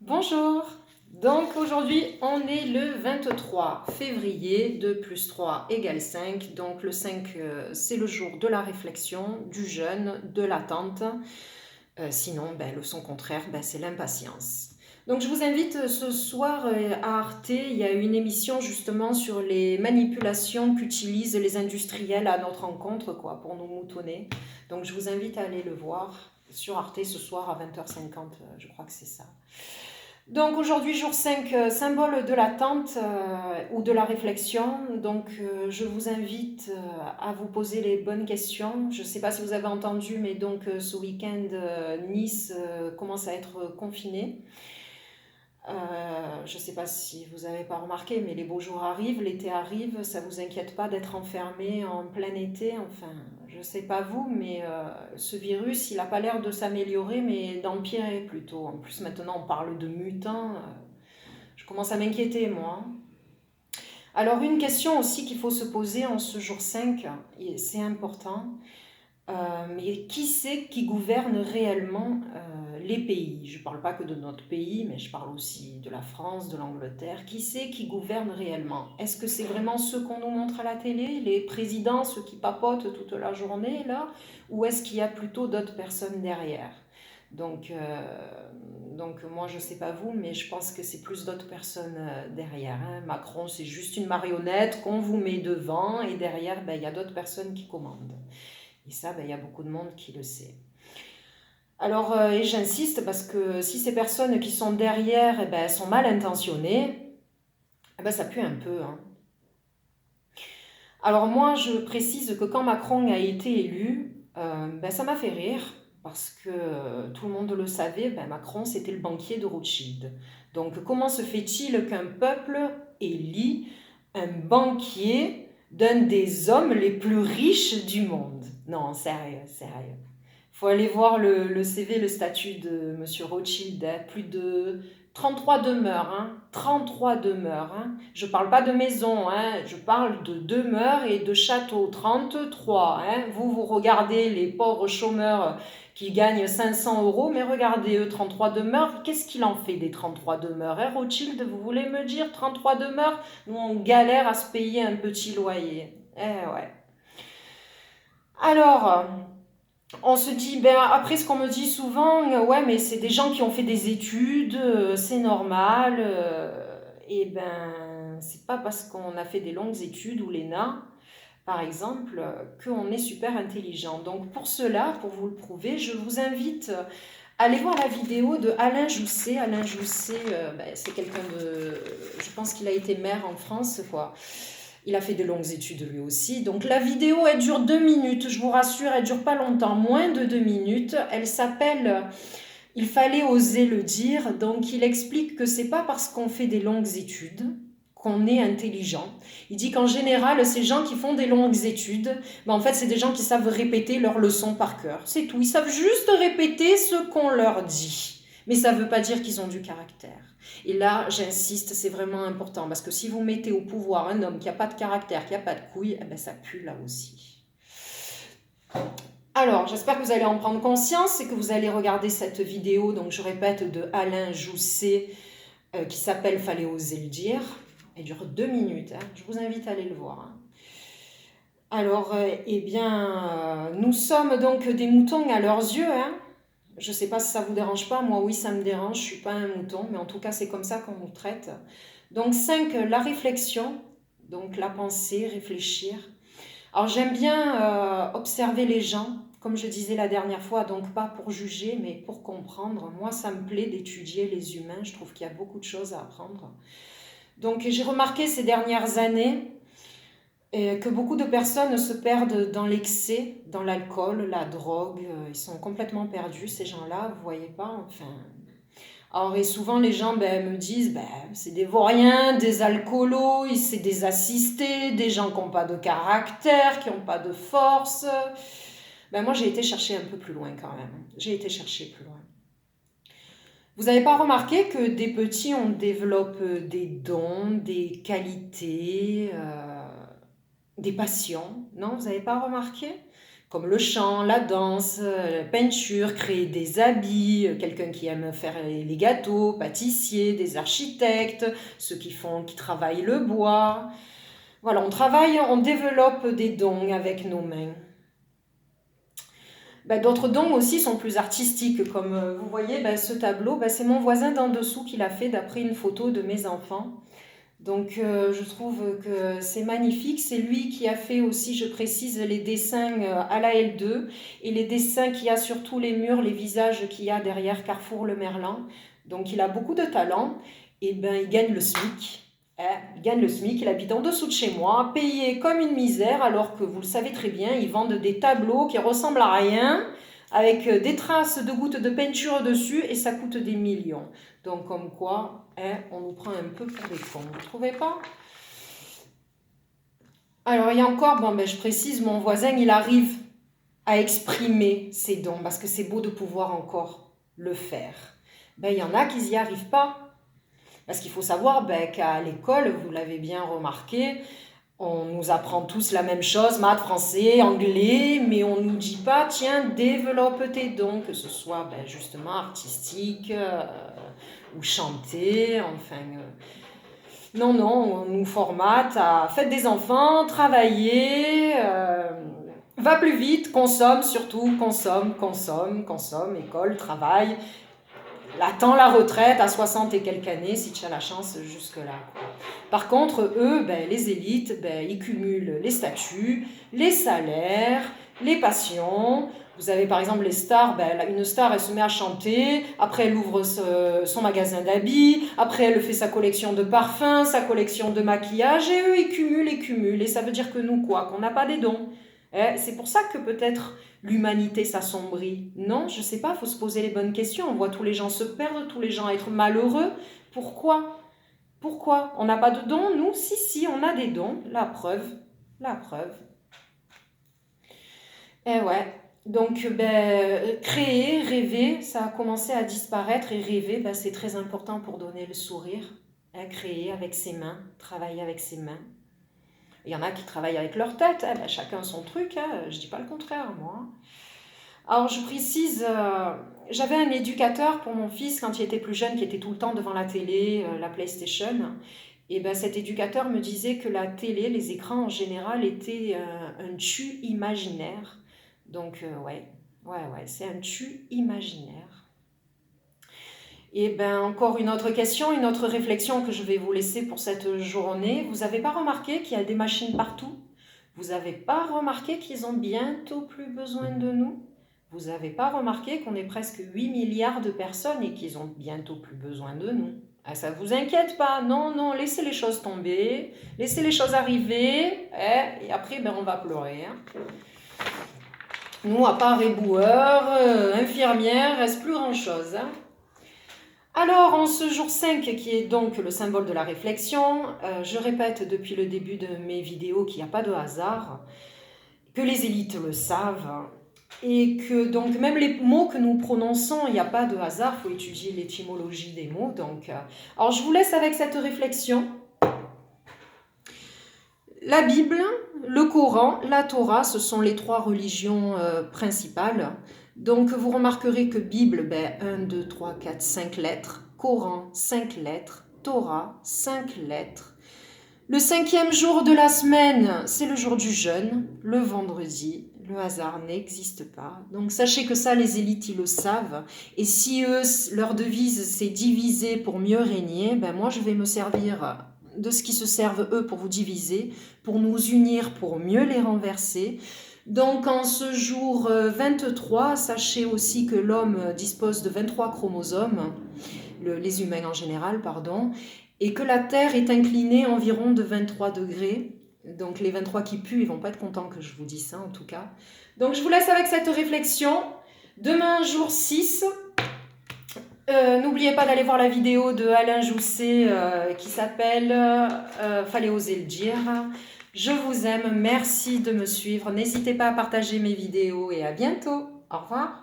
Bonjour, donc aujourd'hui on est le 23 février, 2 plus 3 égale 5, donc le 5 c'est le jour de la réflexion, du jeûne, de l'attente, sinon son contraire c'est l'impatience. Donc je vous invite ce soir à Arte, il y a une émission justement sur les manipulations qu'utilisent les industriels à notre encontre pour nous moutonner. Donc je vous invite à aller le voir sur Arte ce soir à 20h50, je crois que c'est ça. Donc aujourd'hui, jour 5, symbole de l'attente ou de la réflexion. Donc je vous invite à vous poser les bonnes questions. Je ne sais pas si vous avez entendu, mais donc ce week-end, Nice commence à être confiné. Je ne sais pas si vous n'avez pas remarqué, mais les beaux jours arrivent, l'été arrive, ça ne vous inquiète pas d'être enfermé en plein été. Enfin, je ne sais pas vous, mais ce virus, il n'a pas l'air de s'améliorer, mais d'empirer plutôt. En plus, maintenant, on parle de mutants. Je commence à m'inquiéter, moi. Alors, une question aussi qu'il faut se poser en ce jour 5, et c'est important, mais qui c'est qui gouverne réellement les pays? Je ne parle pas que de notre pays, mais je parle aussi de la France, de l'Angleterre. Qui c'est qui gouverne réellement? Est-ce que c'est vraiment ceux qu'on nous montre à la télé, les présidents, ceux qui papotent toute la journée, là? Ou est-ce qu'il y a plutôt d'autres personnes derrière? Donc moi, je ne sais pas vous, mais je pense que c'est plus d'autres personnes derrière, hein. Macron, c'est juste une marionnette qu'on vous met devant, et derrière, il y a d'autres personnes qui commandent. Et ça, il y a beaucoup de monde qui le sait. Alors, et j'insiste parce que si ces personnes qui sont derrière sont mal intentionnées, ça pue un peu, hein. Alors moi, je précise que quand Macron a été élu, ça m'a fait rire parce que tout le monde le savait, Macron c'était le banquier de Rothschild. Donc comment se fait-il qu'un peuple élit un banquier d'un des hommes les plus riches du monde? Non, sérieux, sérieux. Il faut aller voir le CV, le statut de Monsieur Rothschild, hein. Plus de 33 demeures, hein. 33 demeures, hein. Je ne parle pas de maison, hein. Je parle de demeures et de châteaux. 33, hein. Vous regardez les pauvres chômeurs qui gagnent 500 euros, mais regardez eux, 33 demeures. Qu'est-ce qu'il en fait des 33 demeures, hein, Rothschild? Vous voulez me dire 33 demeures? Nous, on galère à se payer un petit loyer. Eh ouais. Alors, on se dit, après ce qu'on me dit souvent, ouais, mais c'est des gens qui ont fait des études, c'est normal. Et c'est pas parce qu'on a fait des longues études ou l'ENA, par exemple, qu'on est super intelligent. Donc pour cela, pour vous le prouver, je vous invite à aller voir la vidéo de Alain Jousset. Alain Jousset, c'est quelqu'un de... Je pense qu'il a été maire en France, quoi. Il a fait de longues études lui aussi. Donc la vidéo, elle dure 2 minutes, je vous rassure, elle dure pas longtemps, moins de 2 minutes. Elle s'appelle Il fallait oser le dire. Donc il explique que c'est pas parce qu'on fait des longues études qu'on est intelligent. Il dit qu'en général, ces gens qui font des longues études, en fait, c'est des gens qui savent répéter leurs leçons par cœur. C'est tout. Ils savent juste répéter ce qu'on leur dit. Mais ça ne veut pas dire qu'ils ont du caractère. Et là, j'insiste, c'est vraiment important, parce que si vous mettez au pouvoir un homme qui n'a pas de caractère, qui n'a pas de couilles, ça pue là aussi. Alors, j'espère que vous allez en prendre conscience et que vous allez regarder cette vidéo, donc je répète, de Alain Jousset, qui s'appelle Fallait oser le dire. Elle dure 2 minutes, hein. Je vous invite à aller le voir, hein. Alors, nous sommes donc des moutons à leurs yeux, hein. Je ne sais pas si ça vous dérange pas, moi oui ça me dérange, je ne suis pas un mouton, mais en tout cas c'est comme ça qu'on nous traite. Donc 5, la réflexion, donc la pensée, réfléchir. Alors j'aime bien observer les gens, comme je disais la dernière fois, donc pas pour juger, mais pour comprendre. Moi ça me plaît d'étudier les humains, je trouve qu'il y a beaucoup de choses à apprendre. Donc j'ai remarqué ces dernières années que beaucoup de personnes se perdent dans l'excès, dans l'alcool, la drogue. Ils sont complètement perdus, ces gens-là, vous voyez pas, enfin. Alors, et souvent, les gens me disent, c'est des vauriens, des alcoolos, c'est des assistés, des gens qui n'ont pas de caractère, qui n'ont pas de force. Moi, j'ai été chercher un peu plus loin quand même. J'ai été chercher plus loin. Vous n'avez pas remarqué que des petits, on développe des dons, des qualités, des passions, non? Vous n'avez pas remarqué? comme le chant, la danse, la peinture, créer des habits, quelqu'un qui aime faire les gâteaux, pâtissier, des architectes, ceux qui travaillent le bois. Voilà, on développe des dons avec nos mains. D'autres dons aussi sont plus artistiques, comme vous voyez, ce tableau, c'est mon voisin d'en dessous qui l'a fait d'après une photo de mes enfants. Donc je trouve que c'est magnifique. C'est lui qui a fait aussi, je précise, les dessins à la L2 et les dessins qu'il y a sur tous les murs, les visages qu'il y a derrière Carrefour Le Merlan. Donc il a beaucoup de talent et il gagne le SMIC. Il gagne le SMIC, il habite en dessous de chez moi, payé comme une misère, alors que vous le savez très bien, ils vendent des tableaux qui ressemblent à rien, avec des traces de gouttes de peinture dessus, et ça coûte des millions. Donc comme quoi, on nous prend un peu pour des cons, vous ne trouvez pas? Alors il y a encore, je précise, mon voisin, il arrive à exprimer ses dons, parce que c'est beau de pouvoir encore le faire. Il y en a qui n'y arrivent pas. Parce qu'il faut savoir qu'à l'école, vous l'avez bien remarqué, on nous apprend tous la même chose, maths, français, anglais, mais on ne nous dit pas, tiens, développe tes dons, que ce soit justement artistique ou chanter, enfin... Non, on nous formate à faites des enfants, travailler, va plus vite, consomme surtout, consomme, école, travail. Attends la retraite à 60 et quelques années, si tu as la chance jusque-là. Par contre, eux, les élites, ils cumulent les statuts, les salaires, les passions. Vous avez par exemple les stars, une star, elle se met à chanter, après elle ouvre son magasin d'habits, après elle fait sa collection de parfums, sa collection de maquillage, et eux, ils cumulent. Et ça veut dire que nous, quoi? Qu'on n'a pas des dons. C'est pour ça que peut-être l'humanité s'assombrit. Non, je ne sais pas, il faut se poser les bonnes questions. On voit tous les gens se perdre, tous les gens être malheureux. Pourquoi? On n'a pas de dons, nous? Si, on a des dons. La preuve. Ouais. Donc, créer, rêver, ça a commencé à disparaître. Et rêver, c'est très important pour donner le sourire. Créer avec ses mains, travailler avec ses mains. Il y en a qui travaillent avec leur tête, chacun son truc, je ne dis pas le contraire, moi. Alors je précise, j'avais un éducateur pour mon fils quand il était plus jeune, qui était tout le temps devant la télé, la PlayStation. Et cet éducateur me disait que la télé, les écrans en général, étaient un tu imaginaire. Donc ouais, c'est un tu imaginaire. Et encore une autre question, une autre réflexion que je vais vous laisser pour cette journée. Vous n'avez pas remarqué qu'il y a des machines partout? Vous n'avez pas remarqué qu'ils ont bientôt plus besoin de nous? Vous n'avez pas remarqué qu'on est presque 8 milliards de personnes et qu'ils ont bientôt plus besoin de nous? Ça ne vous inquiète pas, non, laissez les choses tomber, laissez les choses arriver, et après on va pleurer. Nous, à part éboueurs, infirmières, il ne reste plus grand-chose. Alors, en ce jour 5, qui est donc le symbole de la réflexion, je répète depuis le début de mes vidéos qu'il n'y a pas de hasard, que les élites le savent, et que donc même les mots que nous prononçons, il n'y a pas de hasard, il faut étudier l'étymologie des mots. Alors, je vous laisse avec cette réflexion. La Bible, le Coran, la Torah, ce sont les 3 religions principales. Donc, vous remarquerez que Bible, 1, 2, 3, 4, 5 lettres. Coran, 5 lettres. Torah, 5 lettres. Le 5e jour de la semaine, c'est le jour du jeûne, le vendredi. Le hasard n'existe pas. Donc, sachez que ça, les élites, ils le savent. Et si eux, leur devise, c'est diviser pour mieux régner, moi, je vais me servir de ce qui se servent eux pour vous diviser, pour nous unir, pour mieux les renverser. Donc en ce jour 23, sachez aussi que l'homme dispose de 23 chromosomes, les humains en général, et que la Terre est inclinée environ de 23 degrés. Donc les 23 qui puent, ils ne vont pas être contents que je vous dise ça en tout cas. Donc je vous laisse avec cette réflexion. Demain, jour 6, n'oubliez pas d'aller voir la vidéo de Alain Jousset qui s'appelle Fallait oser le dire. Je vous aime, merci de me suivre. N'hésitez pas à partager mes vidéos et à bientôt. Au revoir.